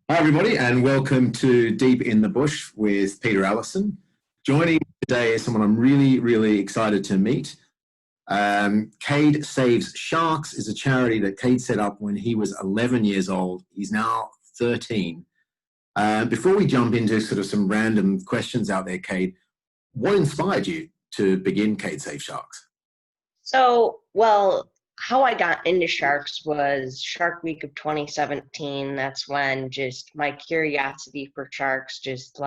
Hi, everybody, and welcome to Deep in the Bush with Peter Allison. Joining today is someone I'm really excited to meet. Cade Saves Sharks is a charity that Cade set up when he was 11 years old. He's now 13. Before we jump into sort of some random questions out there, Cade, what inspired you to begin Cade Saves Sharks? How I got into sharks was Shark Week of 2017. That's when just my curiosity for sharks just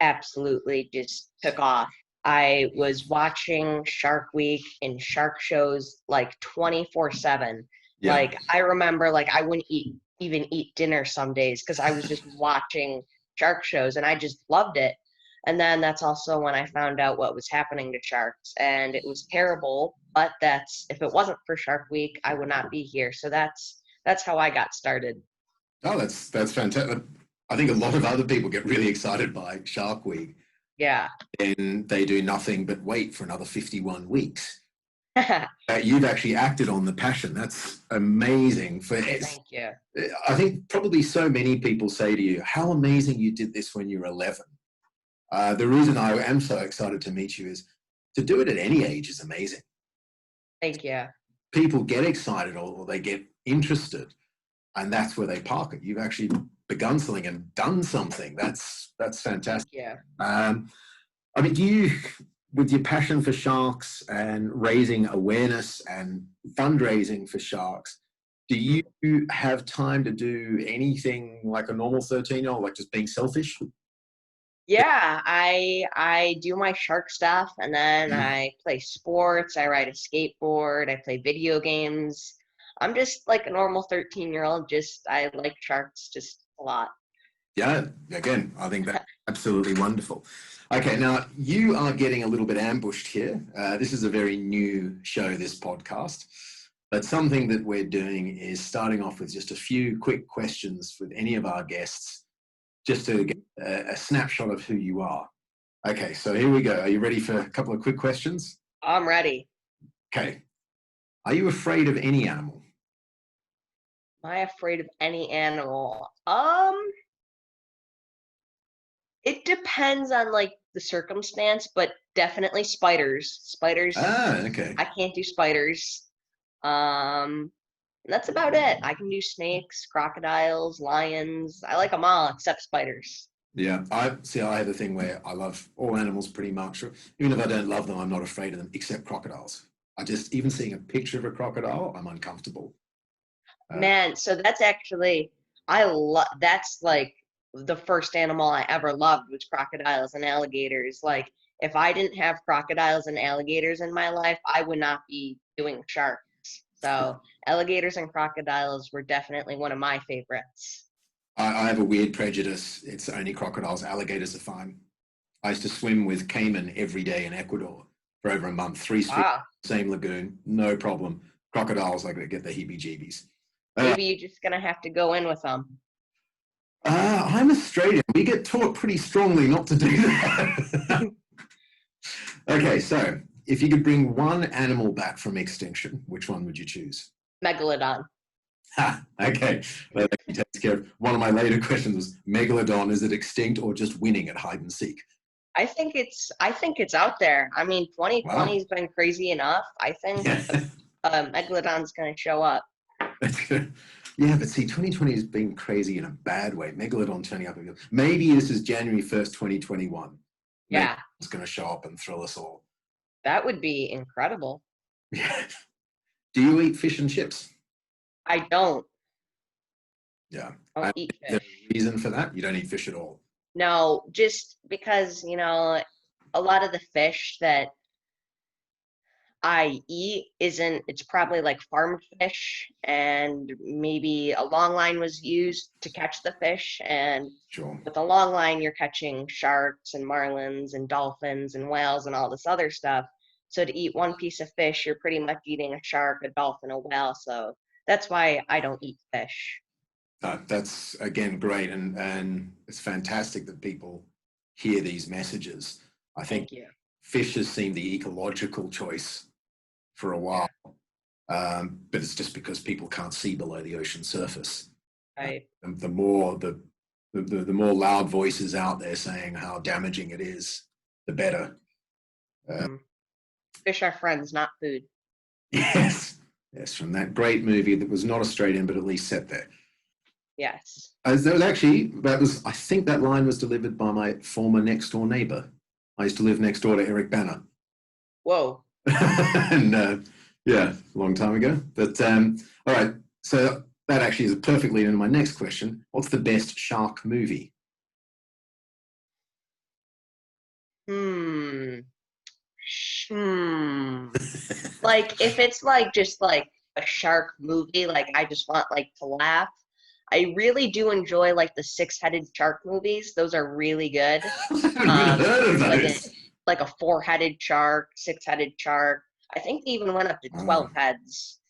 absolutely just took off. I was watching Shark Week and shark shows like 24/7. Yeah. I remember I wouldn't even eat dinner some days because I was just watching shark shows and I just loved it. And then that's also when I found out what was happening to sharks, and it was terrible. But if it wasn't for Shark Week, I would not be here. So that's how I got started. Oh, that's fantastic. I think a lot of other people get really excited by Shark Week. Yeah. And they do nothing but wait for another 51 weeks. You've actually acted on the passion. That's amazing. Thank you. I think probably so many people say to you, how amazing you did this when you were 11. The reason I am so excited to meet you is to do it at any age is amazing. Thank you. People get excited or they get interested, and that's where they park it. You've actually begun something and done something. That's fantastic. Yeah. I mean, do you, with your passion for sharks and raising awareness and fundraising for sharks, do you have time to do anything like a normal 13-year-old, like just being selfish? Yeah, I do my shark stuff, and then I play sports, I ride a skateboard, I play video games. I'm just like a normal 13-year-old, just I like sharks just a lot. Yeah, again, I think that's absolutely wonderful. Okay, now you are getting a little bit ambushed here. This is a very new show, this podcast. But something that we're doing is starting off with just a few quick questions with any of our guests, just to get a snapshot of who you are. Okay, so here we go. Are you ready for a couple of quick questions? I'm ready. Okay. Are you afraid of any animal? Am I afraid of any animal? It depends on the circumstance, but definitely spiders. Spiders, Okay. I can't do spiders. And that's about it. I can do snakes, crocodiles, lions. I like them all except spiders. Yeah, I have a thing where I love all animals pretty much. Even if I don't love them, I'm not afraid of them, except crocodiles. Even seeing a picture of a crocodile, I'm uncomfortable. Man, so that's actually, that's the first animal I ever loved was crocodiles and alligators. Like, if I didn't have crocodiles and alligators in my life, I would not be doing sharks. So alligators and crocodiles were definitely one of my favorites. I have a weird prejudice. It's only crocodiles. Alligators are fine. I used to swim with caiman every day in Ecuador for over a month, 3 streets, Wow. same lagoon, no problem. Crocodiles, I get the heebie-jeebies. Maybe you're just gonna have to go in with them. I'm Australian. We get taught pretty strongly not to do that. Okay, so if you could bring one animal back from extinction, which one would you choose? Megalodon. Ha, okay. That actually takes care of one of my later questions was Megalodon, is it extinct or just winning at hide and seek? I think it's out there. I mean, 2020 Wow. has been crazy enough. I think Yeah. Megalodon's going to show up. Yeah, but see, 2020 has been crazy in a bad way. Megalodon turning up. Maybe this is January 1st, 2021. Yeah, It's going to show up and thrill us all. that would be incredible. Yeah. Do you eat fish and chips? I don't. Yeah. I don't eat Is there fish. a reason for that? You don't eat fish at all. No, just because, a lot of the fish that I eat it's probably like farmed fish, and maybe a long line was used to catch the fish. And Sure. with a long line, you're catching sharks and marlins and dolphins and whales and all this other stuff. So to eat one piece of fish, you're pretty much eating a shark, a dolphin, a whale. So that's why I don't eat fish. That's again great, and it's fantastic that people hear these messages. I think Thank you. fish has seemed the ecological choice for a Yeah. while, but it's just because people can't see below the ocean surface. Right. And the more the the more loud voices out there saying how damaging it is, the better. Fish are friends, not food. Yes, yes, from that great movie that was not Australian, but at least set there. Yes. There was actually, I think that line was delivered by my former next door neighbor. I used to live next door to Eric Banner. Whoa. And yeah, a long time ago. But all right, so that actually is a perfect lead into my next question. What's the best shark movie? Like if it's like just like a shark movie, like I just want like to laugh. I really do enjoy like the six-headed shark movies. Those are really good. I haven't even heard of those. Like a four-headed shark, six-headed shark. I think they even went up to 12 heads.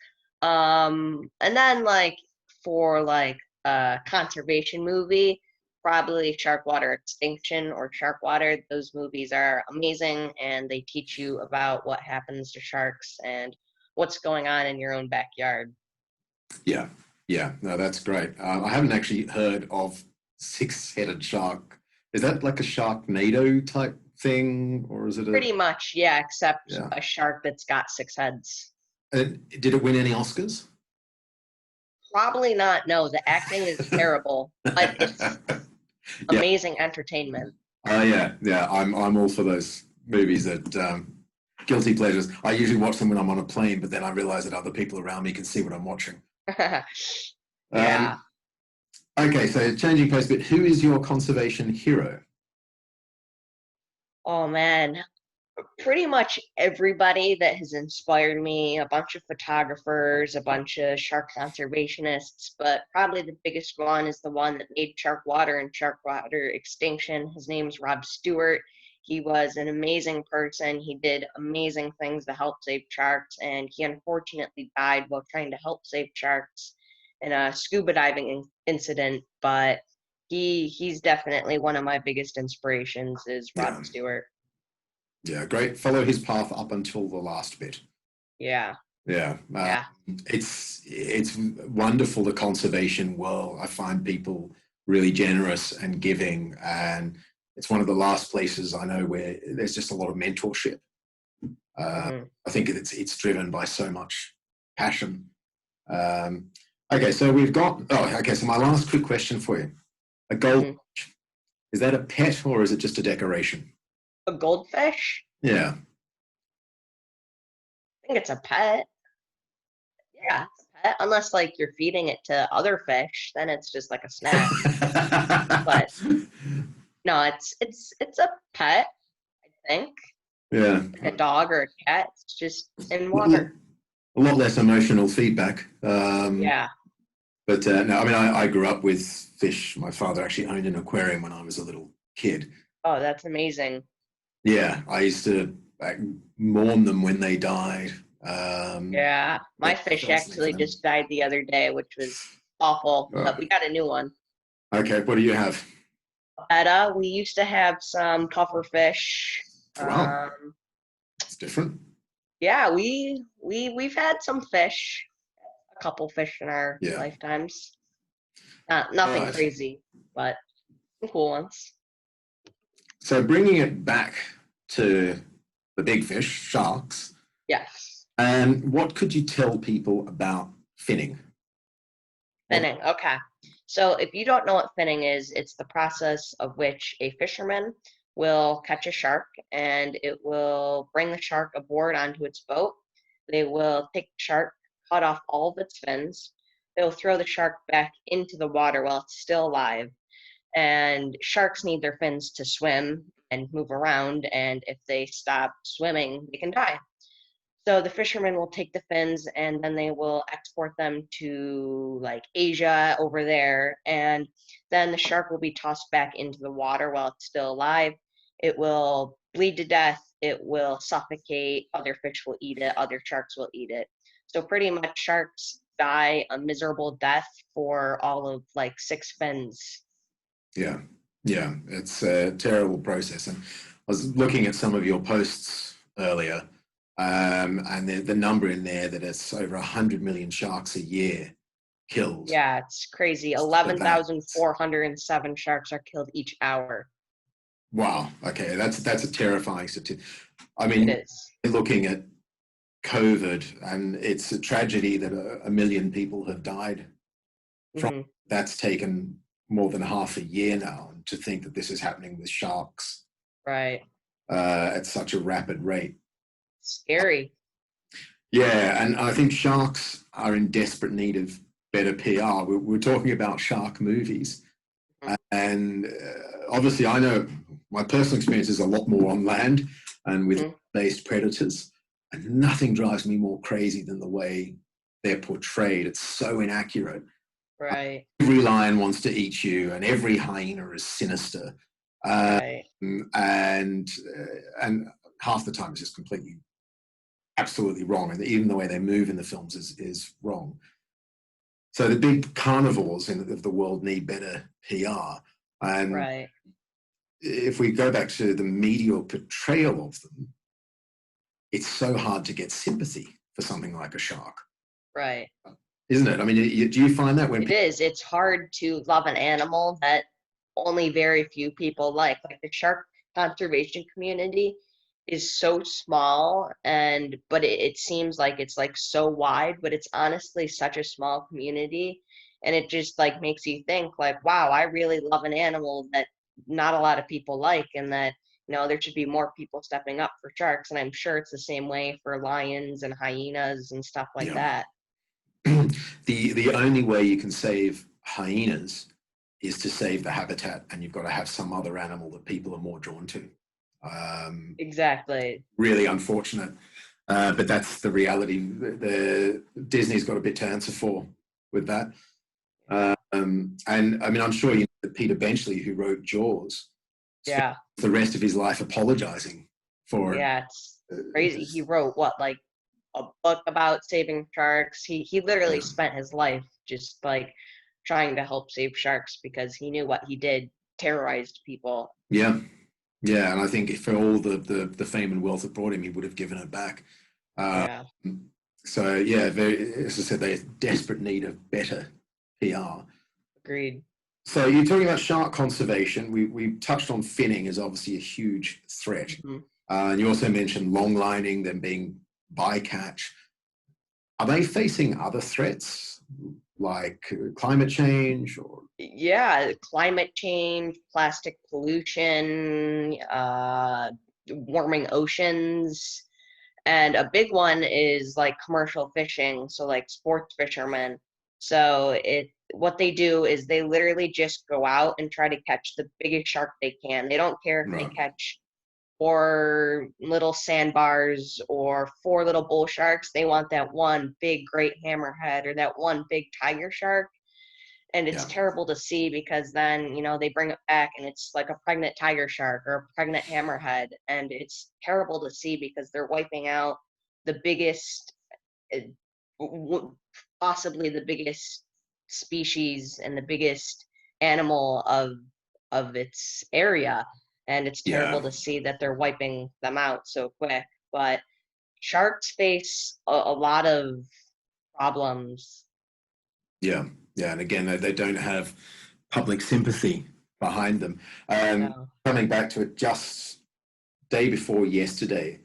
And then like for like a conservation movie, probably Shark Water Extinction or Shark Water. Those movies are amazing and they teach you about what happens to sharks and what's going on in your own backyard. Yeah, yeah, no, that's great. I haven't actually heard of six-headed shark. Is that like a Sharknado type thing, or is it Pretty much, yeah, except a shark that's got six heads. Did it win any Oscars? Probably not. No, the acting is terrible, but it's amazing entertainment. Oh yeah. I'm all for those movies that guilty pleasures. I usually watch them when I'm on a plane, but then I realize that other people around me can see what I'm watching. Yeah. Okay, so changing pace a bit. Who is your conservation hero? Oh man, pretty much everybody that has inspired me, a bunch of photographers, a bunch of shark conservationists, but probably the biggest one is the one that made Shark Water and Shark Water Extinction. His name's Rob Stewart. He was an amazing person. He did amazing things to help save sharks, and he unfortunately died while trying to help save sharks in a scuba diving incident, but he's definitely one of my biggest inspirations is Rob Stewart. Yeah, great. Follow his path up until the last bit. Yeah. It's wonderful, the conservation world. I find people really generous and giving, and it's one of the last places I know where there's just a lot of mentorship. I think it's driven by so much passion. Okay, so we've got. So my last quick question for you: a goldfish, is that a pet or is it just a decoration? A goldfish? Yeah. I think it's a pet. Yeah, it's a pet. Unless like you're feeding it to other fish, then it's just like a snack. But no, it's a pet, I think. Yeah. Like a dog or a cat. It's just in water. A lot less emotional feedback. Yeah. But no, I mean, I grew up with fish. My father actually owned an aquarium when I was a little kid. Oh, that's amazing. Yeah, I used to mourn them when they died. Yeah, my fish actually just died the other day, which was awful, but we got a new one. Okay, what do you have? We used to have some puffer fish. Wow, it's different. Yeah, we've had some fish, a couple fish in our lifetimes. Nothing crazy, but some cool ones. So bringing it back to the big fish, sharks. Yes. And what could you tell people about finning? Finning, okay. So if you don't know what finning is, it's the process of which a fisherman will catch a shark and it will bring the shark aboard onto its boat. They will take the shark, cut off all of its fins. They'll throw the shark back into the water while it's still alive. And sharks need their fins to swim and move around, and if they stop swimming, they can die. So the fishermen will take the fins and then they will export them to like Asia over there, and then the shark will be tossed back into the water while it's still alive. It will bleed to death, it will suffocate, other fish will eat it, other sharks will eat it. So pretty much sharks die a miserable death for all of like 6 fins. Yeah, it's a terrible process. And I was looking at some of your posts earlier, and the number in there that it's over 100 million sharks a year killed. Yeah, it's crazy. So that, 11,407 sharks are killed each hour. wow. Okay, that's a terrifying statistic. I It mean, is. looking at COVID, and it's a tragedy that a million people have died from. Hmm. That's taken more than half a year now. And to think that this is happening with sharks Right. at such a rapid rate. Scary. Yeah, and I think sharks are in desperate need of better PR. We're talking about shark movies. And obviously, I know my personal experience is a lot more on land and with based predators. And nothing drives me more crazy than the way they're portrayed. It's so inaccurate. Right. Every lion wants to eat you, and every hyena is sinister. Right. And half the time it's just completely, absolutely wrong. And even the way they move in the films is wrong. So the big carnivores of the world need better PR. And Right. if we go back to the media portrayal of them, it's so hard to get sympathy for something like a shark. Right. Isn't it? I mean, do you find that when It is. It's hard to love an animal that only very few people like. Like the shark conservation community is so small, but it seems like it's like so wide, but it's honestly such a small community, and it just like makes you think like, wow, I really love an animal that not a lot of people like, and that there should be more people stepping up for sharks, and I'm sure it's the same way for lions and hyenas and stuff like yeah. that. The only way you can save hyenas is to save the habitat, and you've got to have some other animal that people are more drawn to. Exactly. Really unfortunate, but that's the reality. The Disney's got a bit to answer for with that. And I mean, I'm sure you know that Peter Benchley, who wrote Jaws, Yeah. the rest of his life apologizing for it. Yeah, it's crazy. He wrote what, like a book about saving sharks. He literally spent his life just like trying to help save sharks because he knew what he did terrorized people. Yeah, yeah, and I think for all the fame and wealth it brought him, he would have given it back. Yeah. So yeah, as I said, they're in desperate need of better PR. Agreed. So you're talking about shark conservation. We touched on finning as obviously a huge threat. Mm-hmm. And you also mentioned long lining, them being bycatch. Are they facing other threats like climate change or? Yeah, climate change, plastic pollution, warming oceans. And a big one is like commercial fishing, so like sports fishermen. So what they do is they literally just go out and try to catch the biggest shark they can. They don't care if they catch 4 little sandbars or 4 little bull sharks. They want that one big great hammerhead or that one big tiger shark. And it's terrible to see because then they bring it back and it's like a pregnant tiger shark or a pregnant hammerhead, and it's terrible to see because they're wiping out the biggest, possibly the biggest species and the biggest animal of its area, and it's terrible to see that they're wiping them out so quick. But sharks face a lot of problems. Yeah, and again, they don't have public sympathy behind them. No. Coming back to it, just day before yesterday,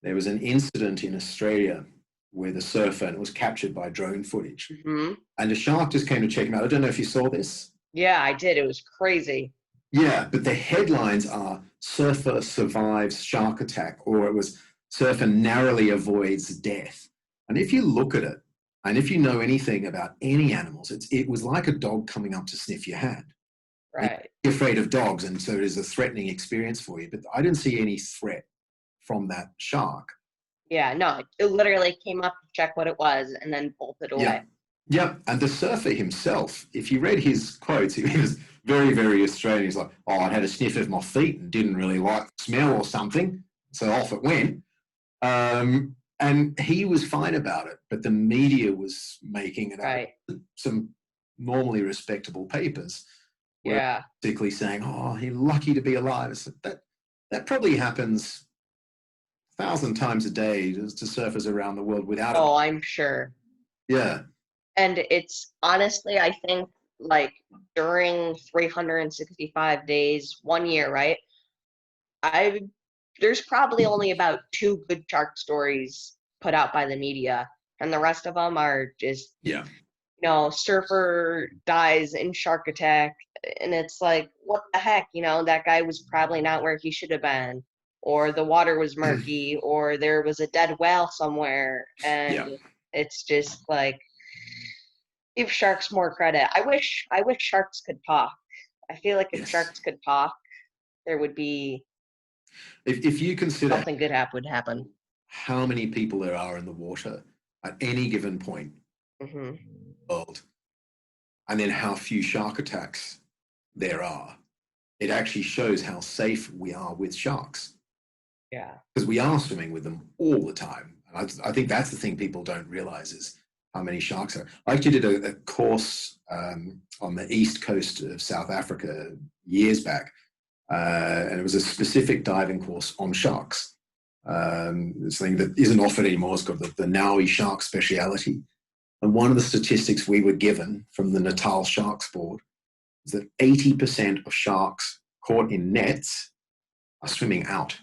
there was an incident in Australia with a surfer, and it was captured by drone footage. Mm-hmm. And a shark just came to check him out. I don't know if you saw this. Yeah, I did. It was crazy. Yeah, but the headlines are "Surfer Survives Shark Attack," or it was "Surfer Narrowly Avoids Death." And if you look at it, and if you know anything about any animals, it was like a dog coming up to sniff your hand. Right. You're afraid of dogs, and so it is a threatening experience for you. But I didn't see any threat from that shark. Yeah, no, it literally came up to check what it was and then bolted away. Yeah, and the surfer himself, if you read his quotes, he was very, very Australian. He's like, "Oh, I had a sniff of my feet and didn't really like the smell or something, so off it went." And he was fine about it, but the media was making it out of some normally respectable papers. Yeah. Basically saying, "Oh, he's lucky to be alive." So that probably happens 1,000 times a day to surfers around the world without it. Oh, I'm sure. Yeah. And it's honestly, I think, like during 365 days, 1 year, right? I There's probably only about 2 good shark stories put out by the media, and the rest of them are just, Yeah. surfer dies in shark attack, and it's like, what the heck, that guy was probably not where he should have been, or the water was murky, or there was a dead whale somewhere, and Yeah. it's just like, give sharks more credit. I wish sharks could talk. I feel like if Yes. sharks could talk, there would be If you consider something good would happen. how many people there are in the water at any given point Hmm. in the world, and then how few shark attacks there are, it actually shows how safe we are with sharks. Yeah. Because we are swimming with them all the time. And I think that's the thing people don't realize is how many sharks are. I actually did a course on the east coast of South Africa years back, and it was a specific diving course on sharks. It's something that isn't offered anymore. It's got the Naui shark speciality. And one of the statistics we were given from the Natal Sharks Board is that 80% of sharks caught in nets are swimming out.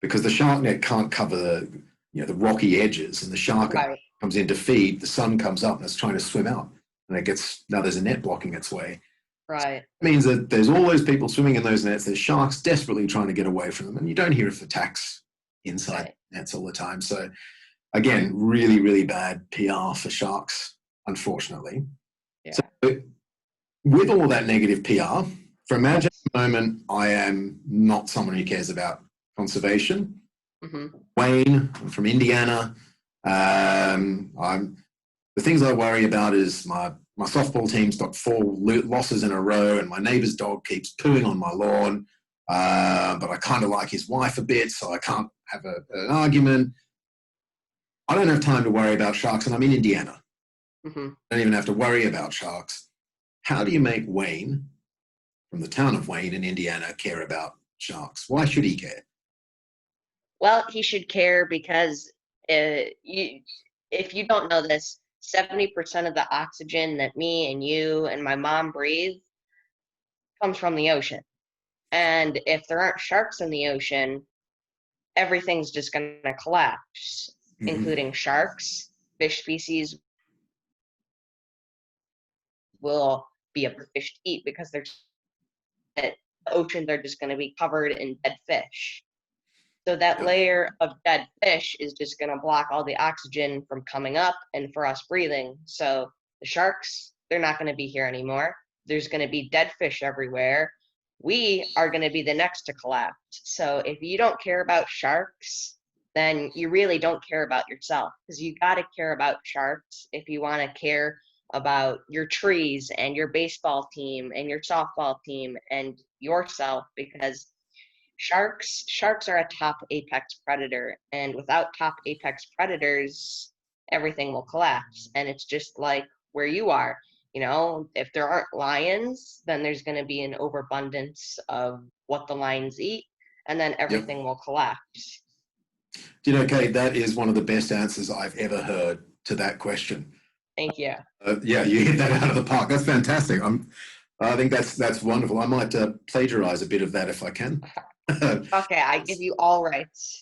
Because the shark net can't cover the rocky edges, and the shark comes in to feed, the sun comes up and it's trying to swim out, and now there's a net blocking its way. Right. It means that there's all those people swimming in those nets, there's sharks desperately trying to get away from them, and you don't hear of attacks inside nets all the time. So again, really, really bad PR for sharks, unfortunately. Yeah. So with all that negative PR, for imagine a moment, I am not someone who cares about conservation. Mm-hmm. Wayne, I'm from Indiana. The things I worry about is my softball team's got 4 losses in a row, and my neighbor's dog keeps pooing on my lawn. But I kind of like his wife a bit, so I can't have an argument. I don't have time to worry about sharks, and I'm in Indiana. Mm-hmm. I don't even have to worry about sharks. How do you make Wayne, from the town of Wayne in Indiana, care about sharks? Why should he care? Well, he should care because if you don't know this, 70% of the oxygen that me and you and my mom breathe comes from the ocean. And if there aren't sharks in the ocean, everything's just going to collapse, including sharks. Fish species will be a fish to eat because the oceans are just going to be covered in dead fish. So that layer of dead fish is just going to block all the oxygen from coming up and for us breathing. So the sharks, they're not going to be here anymore. There's going to be dead fish everywhere. We are going to be the next to collapse. So if you don't care about sharks, then you really don't care about yourself, because you got to care about sharks if you want to care about your trees and your baseball team and your softball team and yourself, because sharks are a top apex predator, and without top apex predators, everything will collapse. And it's just like where you are. If there aren't lions, then there's going to be an overabundance of what the lions eat, and then everything will collapse. Do you know, Cade, that is one of the best answers I've ever heard to that question. Thank you. Yeah, you hit that out of the park. That's fantastic. I think that's wonderful. I might plagiarize a bit of that if I can. Okay, I give you all rights.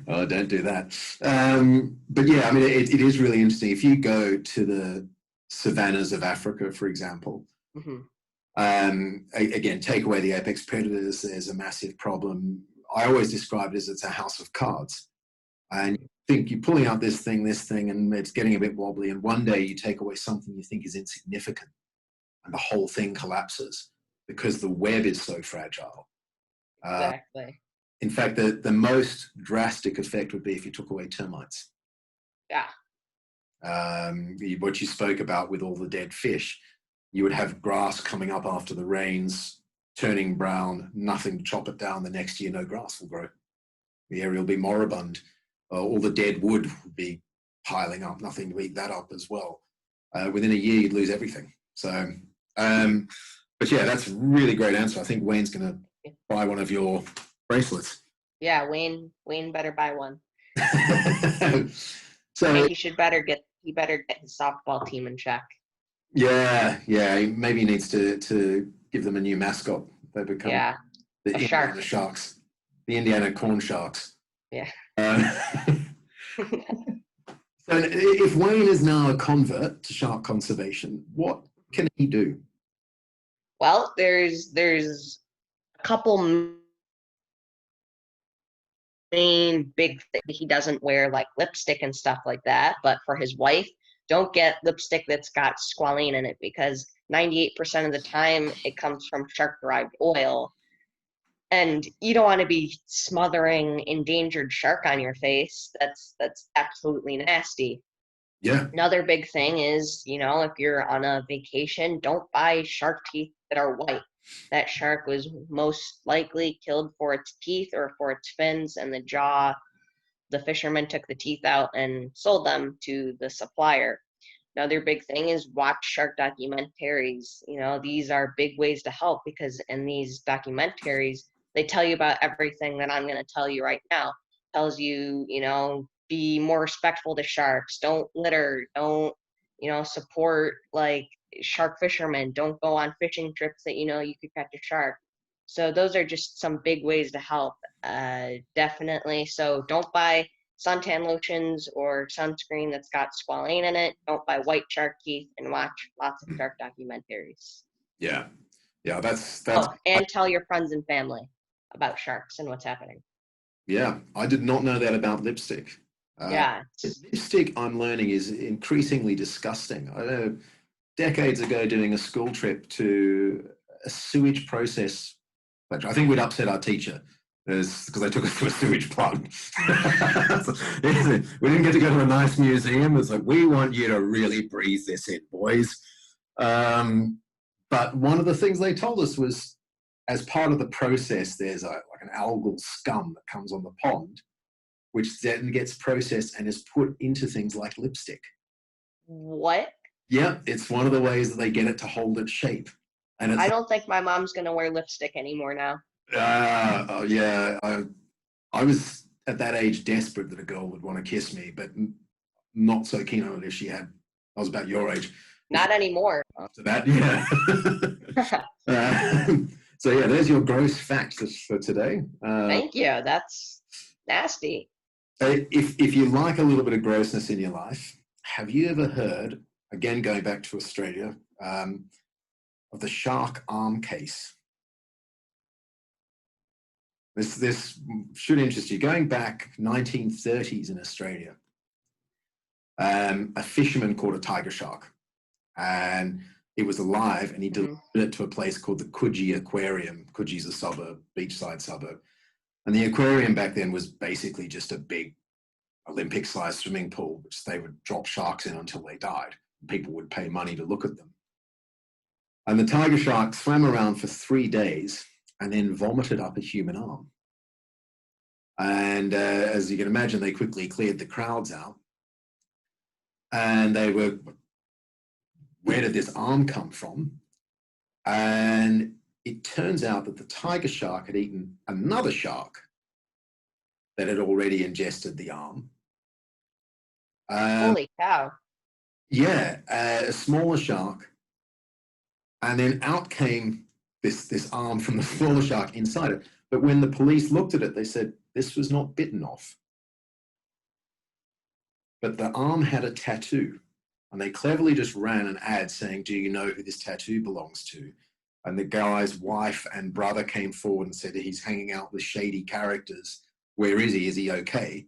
Oh, don't do that. But yeah, I mean, it is really interesting. If you go to the savannas of Africa, for example, again, take away the apex predators, there's a massive problem. I always describe it as it's a house of cards. And you think you're pulling out this thing, and it's getting a bit wobbly. And one day you take away something you think is insignificant, and the whole thing collapses because the web is so fragile. Exactly. In fact, the most drastic effect would be if you took away termites. Yeah. What you spoke about with all the dead fish, you would have grass coming up after the rains, turning brown, nothing to chop it down. The next year, no grass will grow. The area will be moribund. All the dead wood would be piling up, nothing to eat that up as well. Within a year, you'd lose everything. So, but yeah, that's a really great answer. I think Wayne's going to buy one of your bracelets. Yeah, Wayne better buy one. So Hey, he better get his softball team in check. yeah, maybe he needs to give them a new mascot. They become Yeah, the a Indiana shark. Sharks, the Indiana Corn Sharks. Yeah. So if Wayne is now a convert to shark conservation, what can he do? Well, there's a couple main big things. He doesn't wear like lipstick and stuff like that, but for his wife, don't get lipstick that's got squalene in it, because 98% of the time it comes from shark derived oil. And you don't want to be smothering endangered shark on your face. That's absolutely nasty. Yeah, Another big thing is, if you're on a vacation, don't buy shark teeth that are white. That shark was most likely killed for its teeth or for its fins and the jaw. The fisherman took the teeth out and sold them to the supplier. Another big thing is watch shark documentaries. These are big ways to help, because in these documentaries, they tell you about everything that I'm going to tell you right now. Tells you, be more respectful to sharks. Don't litter. Don't, support like shark fishermen. Don't go on fishing trips that you could catch a shark. So those are just some big ways to help. Definitely. So don't buy suntan lotions or sunscreen that's got squalane in it. Don't buy white shark teeth, and watch lots of shark documentaries. yeah, that's Oh, and tell your friends and family about sharks and what's happening. yeah. I did not know that about lipstick. Yeah. Lipstick, I'm learning, is increasingly disgusting. I know decades ago doing a school trip to a sewage process. I think we'd upset our teacher because they took us to a sewage plant. So, we didn't get to go to a nice museum. It's like, we want you to really breathe this in, boys. But one of the things they told us was, as part of the process, there's like an algal scum that comes on the pond, which then gets processed and is put into things like lipstick. What? Yeah, it's one of the ways that they get it to hold its shape. And it's I don't think my mom's going to wear lipstick anymore now. yeah, I was at that age desperate that a girl would want to kiss me, but not so keen on it if she had. I was about your age. Not anymore. After that, yeah. So yeah, there's your gross facts for today. Thank you. That's nasty. If you like a little bit of grossness in your life, have you ever heard, again going back to Australia, of the shark arm case? This should interest you. Going back 1930s in Australia, a fisherman caught a tiger shark, and it was alive, and he delivered it to a place called the Coogee Aquarium. Coogee's a suburb, beachside suburb. And the aquarium back then was basically just a big Olympic-sized swimming pool, which they would drop sharks in until they died. People would pay money to look at them. And the tiger shark swam around for 3 days and then vomited up a human arm. And as you can imagine, they quickly cleared the crowds out. And they were, where did this arm come from? And it turns out that the tiger shark had eaten another shark that had already ingested the arm. Holy cow. Yeah, a smaller shark. And then out came this arm from the smaller shark inside it. But when the police looked at it, they said, this was not bitten off. But the arm had a tattoo. And they cleverly just ran an ad saying, do you know who this tattoo belongs to? And the guy's wife and brother came forward and said, he's hanging out with shady characters. Where is he? Is he okay?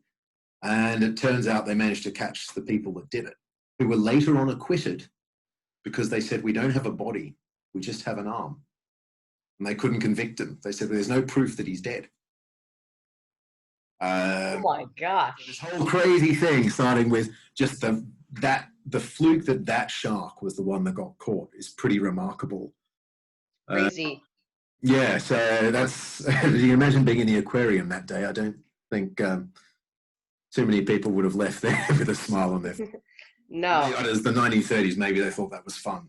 And it turns out they managed to catch the people that did it, who were later on acquitted because they said, we don't have a body, we just have an arm. And they couldn't convict him. They said, well, there's no proof that he's dead. Oh my gosh. This whole crazy thing, starting with just the fluke that shark was the one that got caught, is pretty remarkable. Crazy. Yeah, so that's, you can imagine being in the aquarium that day. I don't think too many people would have left there with a smile on their face. No. It was the 1930s, maybe they thought that was fun.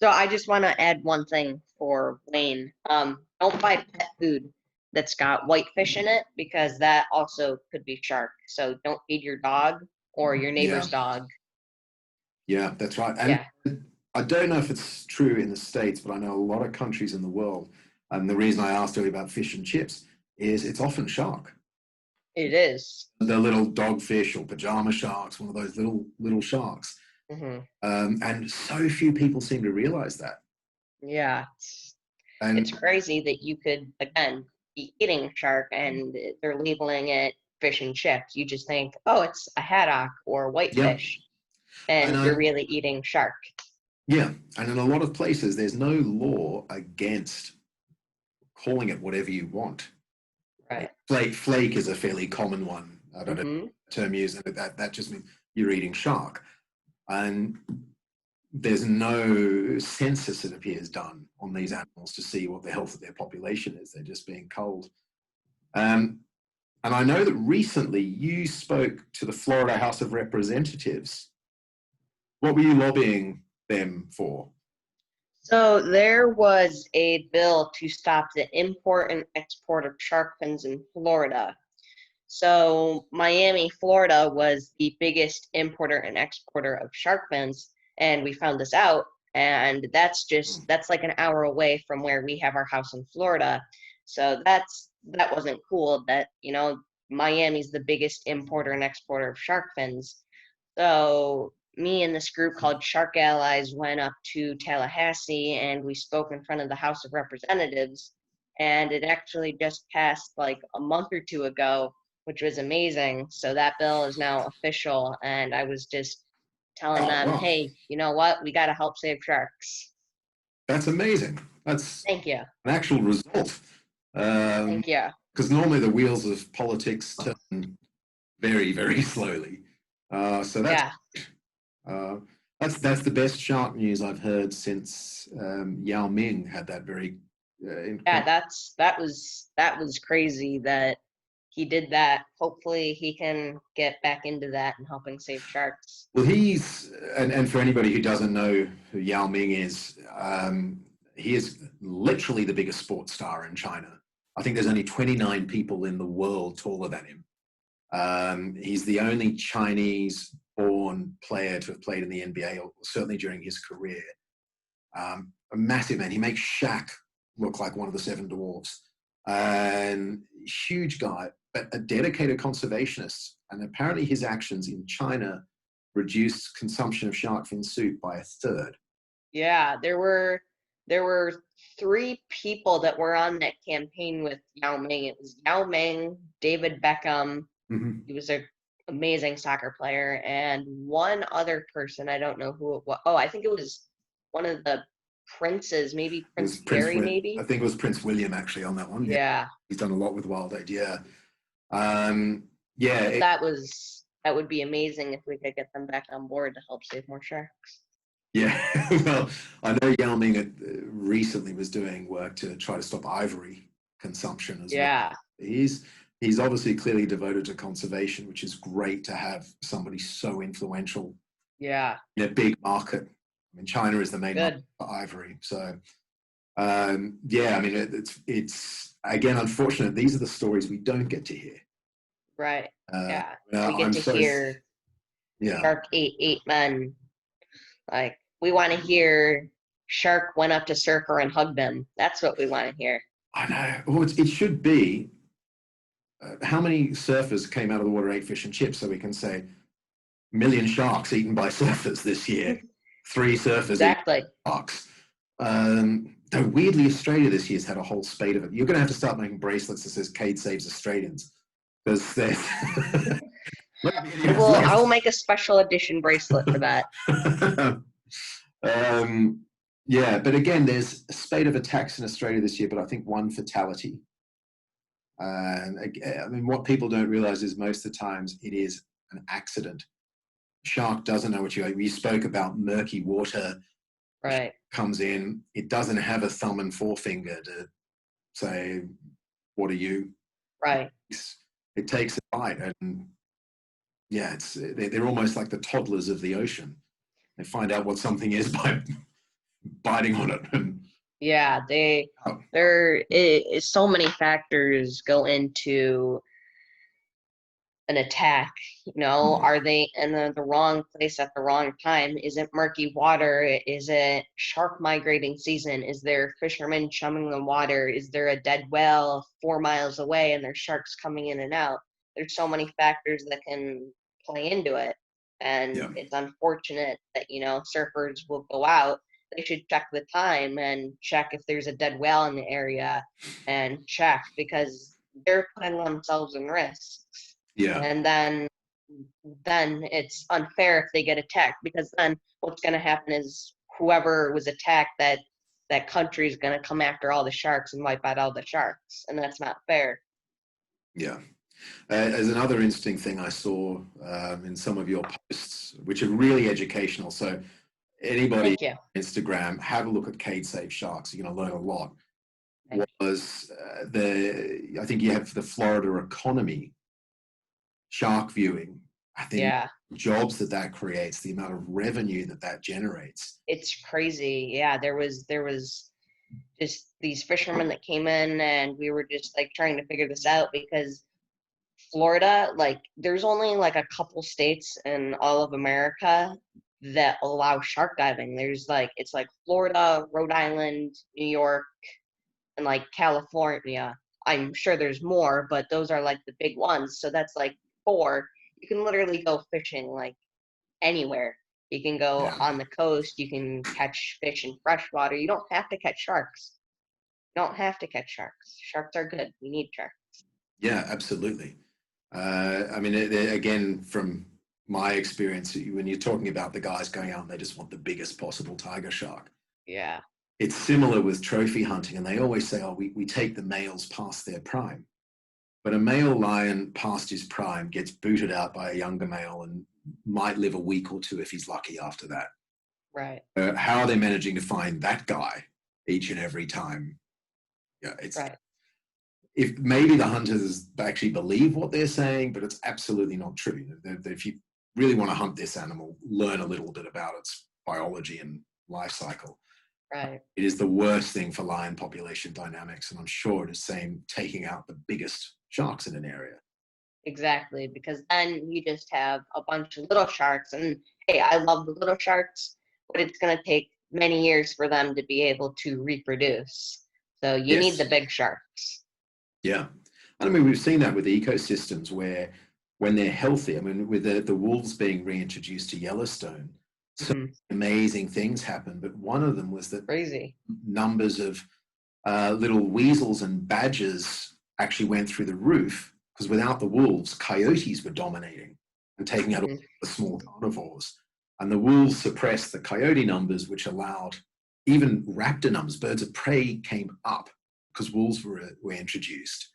So I just want to add one thing for Wayne. Don't buy pet food that's got whitefish in it, because that also could be shark. So don't feed your dog or your Yeah, neighbor's dog. yeah, that's right. And Yeah, I don't know if it's true in the States, but I know a lot of countries in the world. And the reason I asked earlier about fish and chips is it's often shark. it is. The little dogfish or pajama sharks, one of those little sharks. Hmm. And so few people seem to realize that. Yeah, it's And crazy that you could, again, be eating shark and they're labeling it fish and chips. You just think, oh, it's a haddock or yeah, whitefish, and and you're really eating shark. yeah, and in a lot of places, there's no law against calling it whatever you want. Right. Flake is a fairly common one. I don't know Hmm. the term used, and that just means you're eating shark. And there's no census, it appears, done on these animals to see what the health of their population is. They're just being culled. And I know that recently you spoke to the Florida House of Representatives. What were you lobbying them for? So there was a bill to stop the import and export of shark fins in Florida. So Miami, Florida was the biggest importer and exporter of shark fins, and we found this out. And that's like an hour away from where we have our house in Florida. So that wasn't cool that, Miami's the biggest importer and exporter of shark fins. So me and this group called Shark Allies went up to Tallahassee and we spoke in front of the House of Representatives. And it actually just passed like a month or two ago, which was amazing. So that bill is now official. And I was just telling Oh, them, wow. hey, you know what? We got to help save sharks. That's amazing. That's Thank you. an actual result. Thank you. Because normally the wheels of politics turn very, very slowly. So Yeah. uh, that's the best shark news I've heard since Yao Ming had that very. Yeah, that was crazy that he did that. Hopefully he can get back into that and helping save sharks. Well, he's and for anybody who doesn't know who Yao Ming is, he is literally the biggest sports star in China. I think there's only 29 people in the world taller than him. He's the only Chinese-born player to have played in the NBA, or certainly during his career. A massive man. He makes Shaq look like one of the seven dwarfs. And huge guy, but a dedicated conservationist. And apparently his actions in China reduced consumption of shark fin soup by a third. Yeah, there were three people that were on that campaign with Yao Ming. It was Yao Ming, David Beckham. Mm-hmm. He was an amazing soccer player, and one other person. I don't know who it was. Oh, I think it was one of the princes, maybe Prince Harry, maybe. I think it was Prince William actually on that one. Yeah, Yeah. he's done a lot with Wild Aid. Yeah, yeah. That would be amazing if we could get them back on board to help save more sharks. Yeah, well, I know Yao Ming recently was doing work to try to stop ivory consumption as well. Yeah. He's obviously clearly devoted to conservation, which is great to have somebody so influential Yeah. in a big market. I mean, China is the main market Good. for ivory. So, yeah, I mean, it's again, unfortunate. These are the stories we don't get to hear. Right. Yeah. Now, We get to hear yeah. Shark ate 8 men. Like, we want to hear Shark went up to Surfer and hugged him. That's what we want to hear. I know. Well, it should be how many surfers came out of the water, ate fish and chips, so we can say million sharks eaten by surfers this year. 3 surfers Exactly. eating sharks. Though weirdly, Australia this year's had a whole spate of it. You're going to have to start making bracelets that says Cade Saves Australians. Because there's... I will make a special edition bracelet for that. Yeah, but again, there's a spate of attacks in Australia this year, but I think 1 fatality. And I mean, what people don't realize is most of the times it is an accident. Shark doesn't know what we spoke about murky water. Right. Comes in, it doesn't have a thumb and forefinger to say, what are you? Right. It takes a bite, and yeah, they're almost like the toddlers of the ocean. They find out what something is by biting on it. And yeah, there is so many factors go into an attack? Are they in the wrong place at the wrong time? Is it murky water? Is it shark migrating season? Is there fishermen chumming the water? Is there a dead whale 4 miles away and there's sharks coming in and out? There's so many factors that can play into it. And Yeah. it's unfortunate that, surfers will go out. They should check the time and check if there's a dead whale in the area and check, because they're putting themselves in risks. Yeah. And then it's unfair if they get attacked, because then what's going to happen is whoever was attacked, that country is going to come after all the sharks and wipe out all the sharks, and that's not fair. Yeah. As another interesting thing I saw in some of your posts, which are really educational. So anybody on Instagram, have a look at Cade Saves Sharks. You're going to learn a lot. I think you have the Florida economy, shark viewing. I think jobs that creates, the amount of revenue that generates. It's crazy. Yeah, there was just these fishermen that came in, and we were just like trying to figure this out, because Florida, like, there's only like a couple states in all of America that allow shark diving. There's it's like Florida, Rhode Island, New York, and like California. I'm sure there's more, but those are like the big ones. So that's like 4. You can literally go fishing like anywhere. You can go on the coast. You can catch fish in freshwater. You don't have to catch sharks. You don't have to catch sharks. Sharks are good. We need sharks. Yeah, absolutely. I mean, again, from my experience, when you're talking about the guys going out and they just want the biggest possible tiger shark. Yeah. It's similar with trophy hunting, and they always say, oh, we take the males past their prime. But a male lion past his prime gets booted out by a younger male and might live a week or 2 if he's lucky after that. Right. How are they managing to find that guy each and every time? Yeah, it's right. If maybe the hunters actually believe what they're saying, but it's absolutely not true. If you really want to hunt this animal, learn a little bit about its biology and life cycle. Right. It is the worst thing for lion population dynamics, and I'm sure it is same taking out the biggest sharks in an area. Exactly, because then you just have a bunch of little sharks, and hey, I love the little sharks, but it's going to take many years for them to be able to reproduce. So you need the big sharks. Yeah. I mean, we've seen that with ecosystems where when they're healthy, I mean, with the wolves being reintroduced to Yellowstone, so amazing things happen. But one of them was that crazy numbers of little weasels and badgers actually went through the roof, because without the wolves, coyotes were dominating and taking out all the small carnivores. And the wolves suppressed the coyote numbers, which allowed even raptor numbers, birds of prey, came up because wolves were introduced.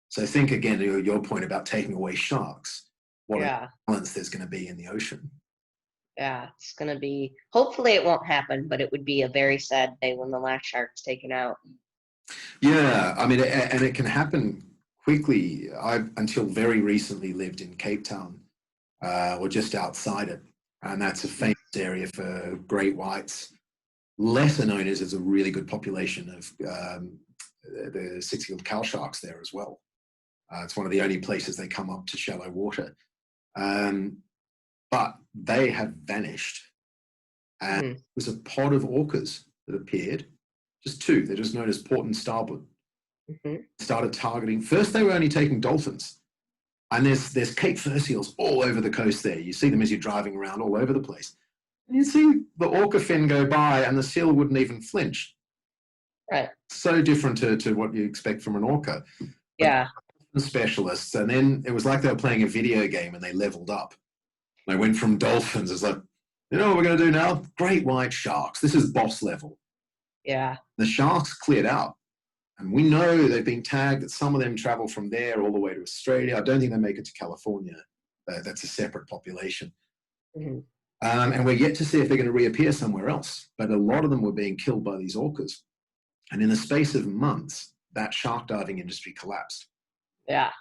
So think again, your point about taking away sharks, what a balance there's going to be in the ocean. Yeah, it's going to be, hopefully it won't happen, but it would be a very sad day when the last shark's taken out. Yeah, I mean, and it can happen quickly. I've, until very recently, lived in Cape Town, or just outside it. And that's a famous area for great whites. Lesser known as a really good population of the six-gilled cow sharks there as well. It's one of the only places they come up to shallow water. But they have vanished. And it was a pod of orcas that appeared, just 2. They're just known as port and starboard. Started targeting. First, they were only taking dolphins. And there's Cape fur seals all over the coast there. You see them as you're driving around all over the place. And you see the orca fin go by and the seal wouldn't even flinch. Right. So different to what you expect from an orca. Yeah. Specialists. And then it was like they were playing a video game and they leveled up. They went from dolphins. It's like, you know what we're going to do now? Great white sharks. This is boss level. Yeah. The sharks cleared out. And we know they've been tagged that some of them travel from there all the way to Australia. I don't think they make it to California. That's a separate population. And we're yet to see if they're going to reappear somewhere else. But a lot of them were being killed by these orcas. And in the space of months, that shark diving industry collapsed. Yeah.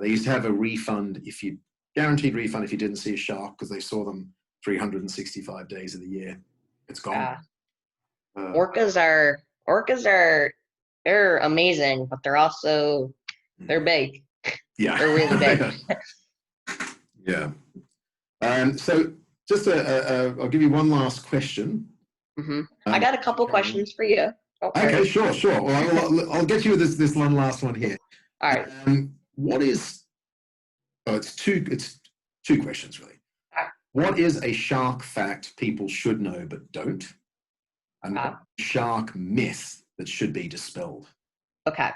They used to have a refund, guaranteed refund if you didn't see a shark, because they saw them 365 days of the year. It's gone. Yeah. Orcas are they're amazing, but they're also, they're big. Yeah. They're really big. Yeah. So just I'll give you one last question. I got a couple questions for you. Okay, sure. Well, I'll get you with this one last one here. All right. What is? Oh, it's two questions really. What is a shark fact people should know but don't? And what shark myth that should be dispelled? Okay.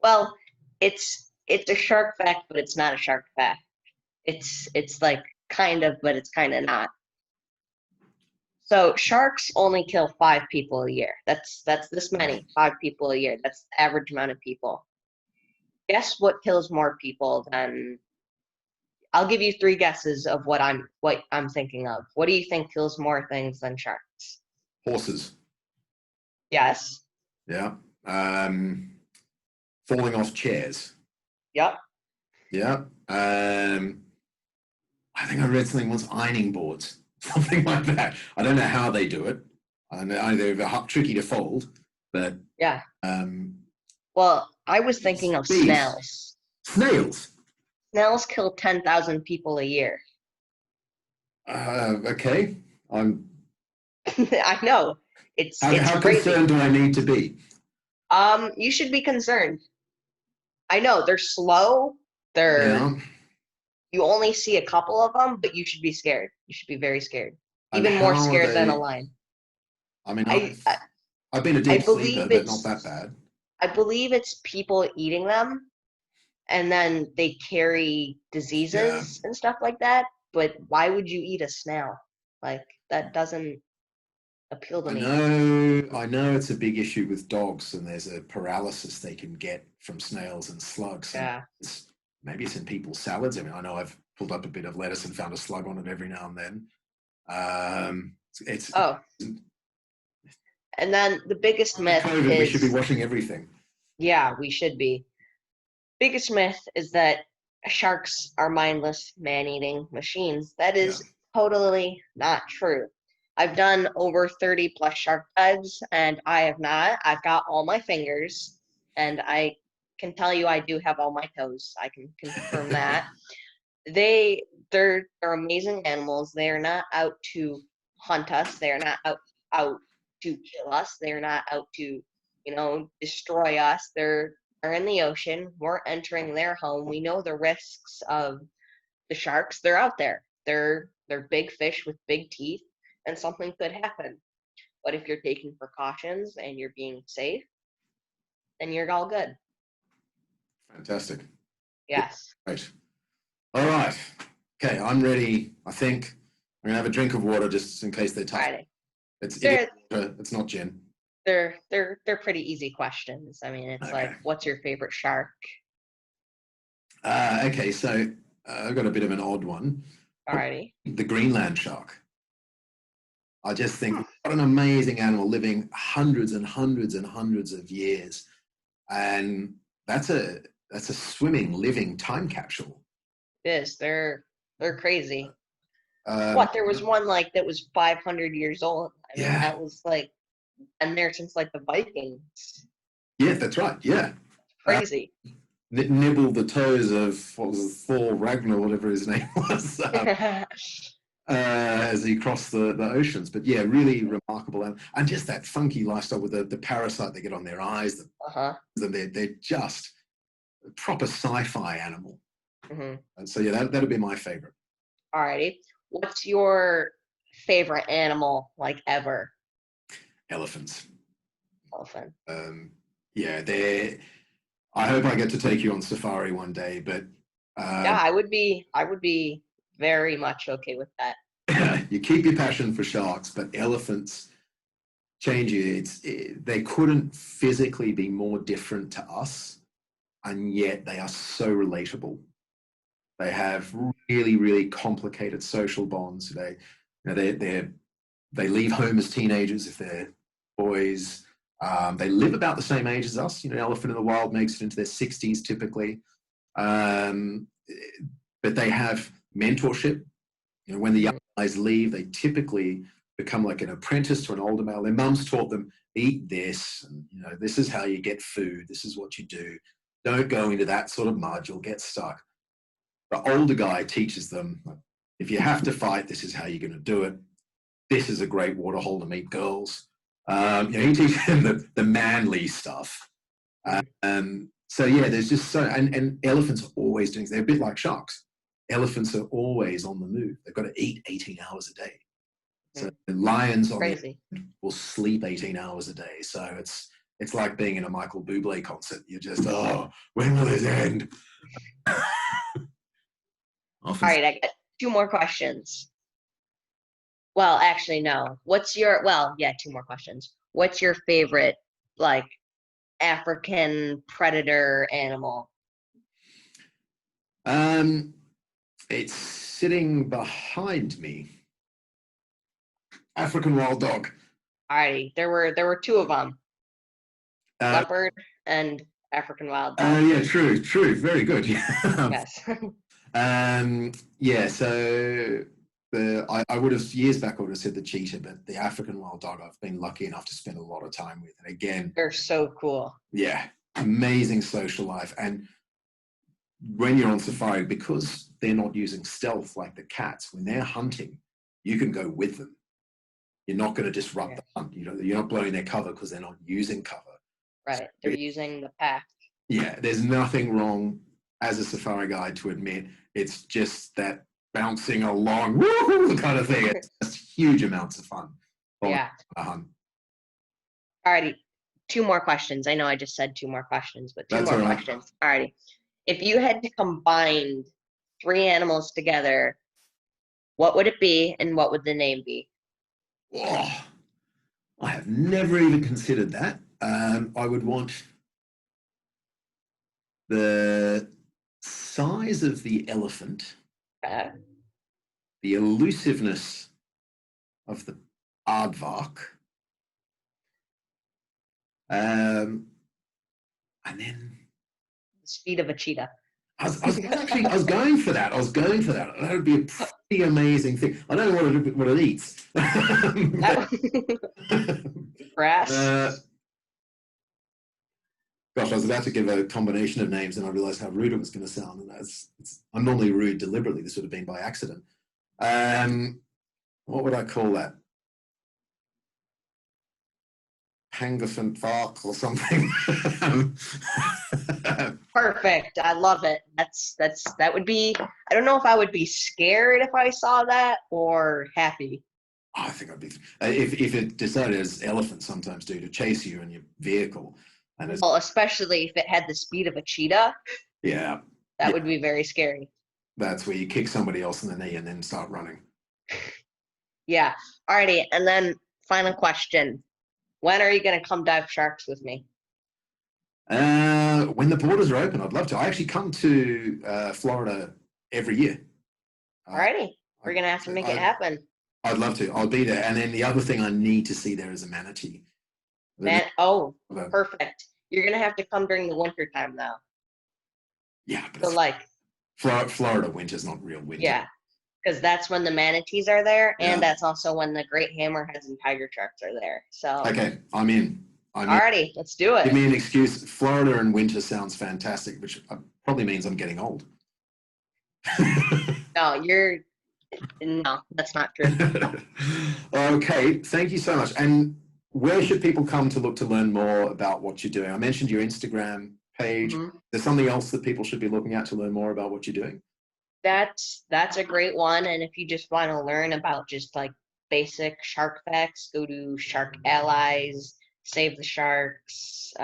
Well, it's a shark fact, but it's not a shark fact. It's like kind of, but it's kind of not. So sharks only kill 5 people a year. That's this many, 5 people a year. That's the average amount of people. Guess what kills more people than? I'll give you 3 guesses of what I'm thinking of. What do you think kills more things than sharks? Horses. Yes. Yeah. Falling off chairs. Yep. Yeah. I think I read something once, ironing boards, something like that. I don't know how they do it. I know they're tricky to fold, but yeah. Well, I was thinking of snails. Snails. Snails kill 10,000 people a year. Okay. I know. How crazy. Concerned do I need to be? You should be concerned. I know they're slow. You only see a couple of them, but you should be scared. You should be very scared. Even more scared than a lion. I mean, I've been a deep sleeper, but not that bad. I believe it's people eating them, and then they carry diseases and stuff like that. But why would you eat a snail? Like, that doesn't appeal to me. I know it's a big issue with dogs, and there's a paralysis they can get from snails and slugs. Yeah. Maybe it's in people's salads. I mean, I know I've pulled up a bit of lettuce and found a slug on it every now and then. And then the biggest myth is we should be washing everything. Yeah, we should be. Biggest myth is that sharks are mindless, man-eating machines. That is totally not true. I've done over 30 plus shark dives, and I have not. I've got all my fingers, and I can tell you I do have all my toes. I can confirm that. They're amazing animals. They are not out to hunt us. They are not out to kill us. They're not out to, destroy us. They're in the ocean. We're entering their home. We know the risks of the sharks. They're out there. They're big fish with big teeth, and something could happen. But if you're taking precautions and you're being safe, then you're all good. Fantastic. Yes. Great. All right. Okay, I'm ready. I think I'm gonna have a drink of water just in case they're tough. Right. It's not gin. They're pretty easy questions. I mean, it's like, what's your favorite shark? Okay, so I've got a bit of an odd one. Alrighty. The Green Landshark. I just think what an amazing animal, living hundreds and hundreds and hundreds of years, and that's a swimming, living time capsule. It is. They're crazy. There was one that was 500 years old. I mean, that was been there since the Vikings. Yeah, that's right. Yeah. Crazy. Nibble the toes of what was it, Thor Ragnar, whatever his name was, as he crossed the oceans. But yeah, really remarkable, and just that funky lifestyle with the parasite they get on their eyes. They're just a proper sci-fi animal. And so yeah, that'd be my favorite. Alrighty, what's your favorite animal ever? Elephants. Elephant. Yeah, I hope I get to take you on safari one day, but yeah, I would be very much okay with that. You keep your passion for sharks, but elephants change you. They couldn't physically be more different to us, and yet they are so relatable. They have really, really complicated social bonds. They leave home as teenagers if they're boys. They live about the same age as us. Elephant in the wild makes it into their 60s typically. But they have mentorship. When the young guys leave, they typically become like an apprentice to an older male. Their mums taught them, eat this, and this is how you get food. This is what you do. Don't go into that sort of mud, you'll get stuck. The older guy teaches them, if you have to fight, this is how you're going to do it. This is a great waterhole to meet girls. He teaches them the manly stuff. So yeah, there's just so, and elephants are always doing, they're a bit like sharks. Elephants are always on the move. They've got to eat 18 hours a day. So lions will sleep 18 hours a day. So it's like being in a Michael Bublé concert. You're just, when will this end? All right, I got 2 more questions. Well, actually, no. Two more questions. What's your favorite, like, African predator animal? It's sitting behind me. African wild dog. Alrighty, there were 2 of them. Leopard and African wild dog. Yeah, true. Very good. Yes. Yeah, so I would have, years back, I would have said the cheetah, but the African wild dog I've been lucky enough to spend a lot of time with. And again, they're so cool. Yeah, amazing social life. And when you're on safari, because they're not using stealth like the cats, when they're hunting, you can go with them. You're not going to disrupt the hunt. You're not blowing their cover because they're not using cover. Right, they're using the pack. Yeah, there's nothing wrong as a safari guide to admit. It's just that bouncing along, woo-hoo, kind of thing. It's just huge amounts of fun. Yeah. Alrighty, 2 more questions. I know I just said 2 more questions, but 2 more questions. Alrighty. If you had to combine 3 animals together, what would it be and what would the name be? Oh, I have never even considered that. I would want the size of the elephant, the elusiveness of the aardvark, and then the speed of a cheetah. I was going for that. That would be a pretty amazing thing. I don't know what it eats. Grass. Gosh, I was about to give a combination of names and I realized how rude it was going to sound. And I'm normally rude deliberately. This would have been by accident. What would I call that? Hangafant Vark or something. Perfect. I love it. That would be, I don't know if I would be scared if I saw that or happy. I think I'd be, if it decided, as elephants sometimes do, to chase you in your vehicle. Well, especially if it had the speed of a cheetah. Yeah. That would be very scary. That's where you kick somebody else in the knee and then start running. Yeah. Alrighty. And then final question. When are you going to come dive sharks with me? When the borders are open, I'd love to. I actually come to Florida every year. Alrighty. We're going to have to make it happen. I'd love to. I'll be there. And then the other thing I need to see there is a manatee. Perfect. You're going to have to come during the winter time though. Yeah. But so Florida winter's not real winter. Yeah. Because that's when the manatees are there, and that's also when the great hammerheads and tiger sharks are there. So okay, I'm in. Alrighty, let's do it. Give me an excuse. Florida in winter sounds fantastic, which probably means I'm getting old. No, that's not true. Okay, thank you so much. And where should people come to look to learn more about what you're doing? I mentioned your Instagram page. Mm-hmm. There's something else that people should be looking at to learn more about what you're doing? That's a great one. And if you just want to learn about just like basic shark facts, go to Shark Allies, Save the Sharks.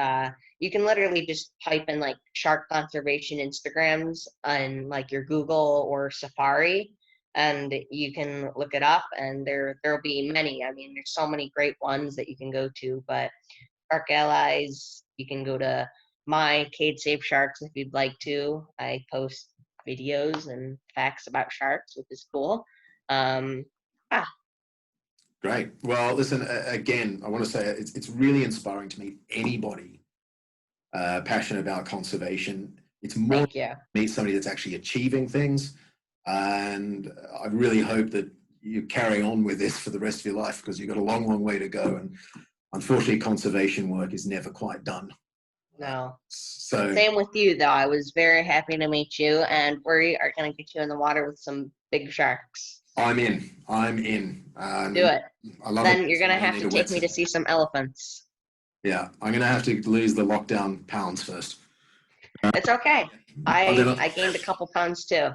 You can literally just type in like shark conservation Instagrams on like your Google or Safari, and you can look it up. And there'll be many. I mean, there's so many great ones that you can go to. But Shark Allies, you can go to my Cade Saves Sharks if you'd like to. I post videos and facts about sharks, which is cool. Great. Well, listen, again, I want to say it's really inspiring to meet anybody passionate about conservation. It's more to meet somebody that's actually achieving things. And I really hope that you carry on with this for the rest of your life, because you've got a long, long way to go. And unfortunately, conservation work is never quite done. No. So Same with you, though. I was very happy to meet you, and we are going to get you in the water with some big sharks. I'm in. I'm in. Do it. I love Then it. you're going to I have need to a take me to wetsuit. see some elephants. Yeah, I'm going to have to lose the lockdown pounds first. It's okay. then I gained a couple pounds too.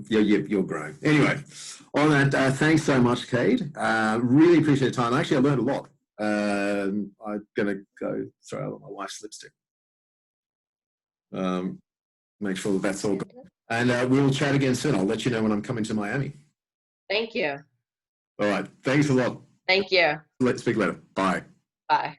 Yeah, you're growing. Anyway, on that, thanks so much, Cade. Really appreciate the time. Actually, I learned a lot. I'm going to go throw out my wife's lipstick. Make sure that that's all good. And we'll chat again soon. I'll let you know when I'm coming to Miami. Thank you. All right. Thanks a lot. Thank you. Let's speak later. Bye. Bye.